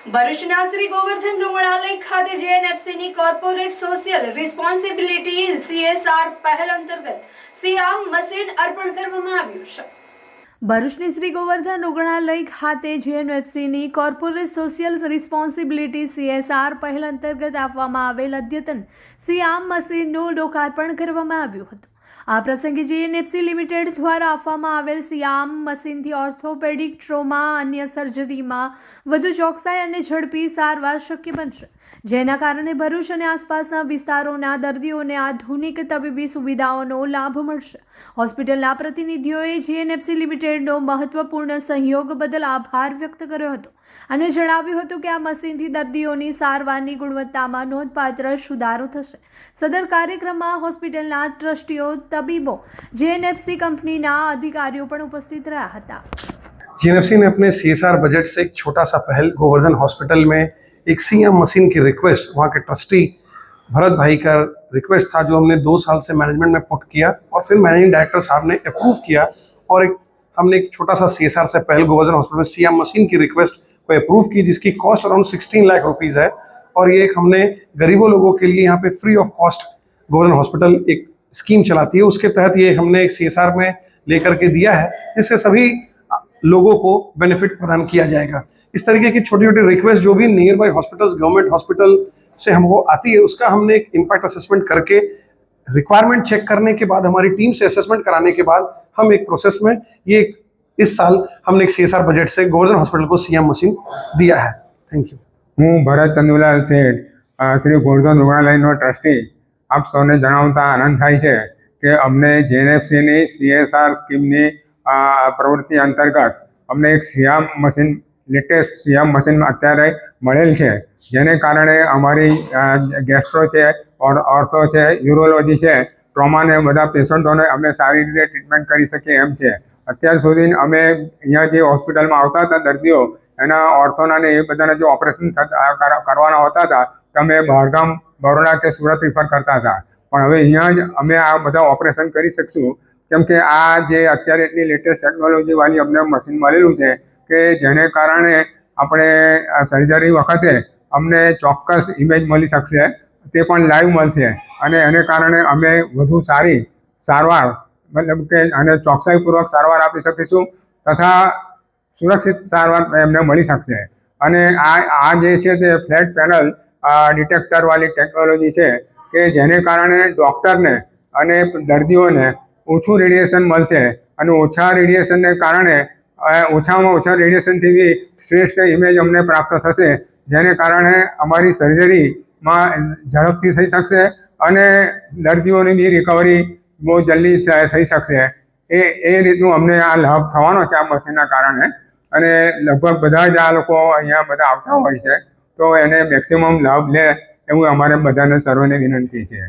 ભરૂચના શ્રી ગોવર્ધન રૂગણાલય ખાતે જેએનએફસીની corporate social responsibility CSR પહેલ અંતર્ગત સિયામ મશીન અર્પણ કરવામાં આવ્યું છે। ભરૂચની શ્રી ગોવર્ધન રૂગણાલય ખાતે જેએનએફસીની કોર્પોરેટ સોશિયલ રિસ્પોન્સિબિલિટી CSR પહેલ અંતર્ગત આપવામાં આવેલ અદ્યતન સિયામ મશીનનું લોકાર્પણ કરવામાં આવ્યું હતું। આ પ્રસંગે જેએનએફસી લિમિટેડ દ્વારા આપવામાં આવેલ સિયામ મશીનથી ઓર્થોપેડિક ટ્રોમા અન્ય સર્જરીમાં વધુ ચોકસાઈ અને ઝડપી સારવાર શક્ય બનશે, જેના કારણે ભરૂચ અને આસપાસના વિસ્તારોના દર્દીઓને આધુનિક તબીબી સુવિધાઓનો લાભ મળશે। હોસ્પિટલના પ્રતિનિધિઓએ જેએનએફસી લિમિટેડનો મહત્વપૂર્ણ સહયોગ બદલ આભાર વ્યક્ત કર્યો હતો અને જણાવ્યું હતું કે આ મશીનથી દર્દીઓની સારવારની ગુણવત્તામાં નોંધપાત્ર સુધારો થશે। સદર कार्यक्रम હોસ્પિટલના ટ્રસ્ટીઓ, तबीबों, जेएनएफसी कंपनीना अधिकारियों पण उपस्थित रहा था। जेएनएफसी ने अपने CSR बजट से एक छोटा सा पहल गोवर्धन हॉस्पिटल में एक सीएम मशीन की रिक्वेस्ट, वहाँ के ट्रस्टी भरत भाई का रिक्वेस्ट था, जो हमने 2 साल से मैनेजमेंट में पुट किया और फिर मैनेजिंग डायरेक्टर साहब ने अप्रूव किया और हमने एक छोटा सा CSR से पहल गोवर्धन हॉस्पिटल में सीएम मशीन की रिक्वेस्ट को अप्रूव की, जिसकी कॉस्ट अराउंड 16 लाख रुपीज़ है। और ये एक हमने गरीबों लोगों के लिए यहाँ पे free of cost Govardhan hospital एक स्कीम चलाती है, उसके तहत ये हमने एक CSR में लेकर के दिया है, जिससे सभी लोगों को बेनिफिट प्रदान किया जाएगा। इस तरीके की छोटी छोटी रिक्वेस्ट जो भी near by hospitals, government hospital से हमको आती है, उसका हमने एक इम्पैक्ट असेसमेंट करके रिक्वायरमेंट चेक करने के बाद हमारी टीम से असेसमेंट कराने के बाद हम एक प्रोसेस में ये इस साल हमने एक CSR बजट से गोवर्धन हॉस्पिटल को सीएम मशीन दिया है। Thank you. हूँ भरत चंदुलाल सेठ, श्री गोवर्धन रुग्णालयનો ટ્રસ્ટી। આપ સૌને જણાવતા આનંદ થાય છે કે અમને જેએનએફસીની CSR સ્કીમની પ્રવૃત્તિ અંતર્ગત અમને એક સિયામ મશીન, લેટેસ્ટ સિયામ મશીન અત્યારે મળેલ છે, જેને કારણે અમારી ગેસ્ટ્રો છે, ઓર્થો છે, યુરોલોજી છે, ટ્રોમાને બધા પેશન્ટોને અમે સારી રીતે ટ્રીટમેન્ટ કરી શકીએ એમ છે। અત્યાર સુધી અમે અહીંયા જે હોસ્પિટલમાં આવતા હતા દર્દીઓ, એના ઓર્થોના ને એ બધાના જે ઓપરેશન કરવાના હોતા હતા તો અમે બહારગામ બરોડા કે સુરત રિફર કરતા હતા, પણ હવે અહીંયા જ અમે આ બધા ઓપરેશન કરી શકશું, કેમ કે આ જે અત્યારે એટલી લેટેસ્ટ ટેકનોલોજીવાળી અમને મશીન મળેલું છે કે જેને કારણે આપણે સર્જરી વખતે અમને ચોક્કસ ઇમેજ મળી શકશે, તે પણ લાઈવ મળશે અને એને કારણે અમે વધુ સારી સારવાર, મતલબ કે અને ચોકસાઈપૂર્વક સારવાર આપી શકીશું તથા સુરક્ષિત સારવાર એમને મળી શકશે। અને આ જે છે તે ફ્લેટ પેનલ ડિટેક્ટરવાળી ટેકનોલોજી છે કે જેને કારણે ડૉક્ટરને અને દર્દીઓને ઓછું રેડિયેશન મળશે અને ઓછા રેડિયેશનને કારણે ઓછામાં ઓછા રેડિયેશનથી બી શ્રેષ્ઠ ઇમેજ અમને પ્રાપ્ત થશે, જેને કારણે અમારી સર્જરીમાં ઝડપથી થઈ શકશે અને દર્દીઓની બી રિકવરી બહુ જલ્દી થઈ શકશે। એ રીતનું અમને આ લાભ થવાનો છે આ મશીનના કારણે, અને લગભગ બધા જ આ લોકો અહીંયા બધા આવતા હોય છે, તો એને મેક્સિમમ લાભ લે એવું અમારે બધાને સર્વને વિનંતી છે।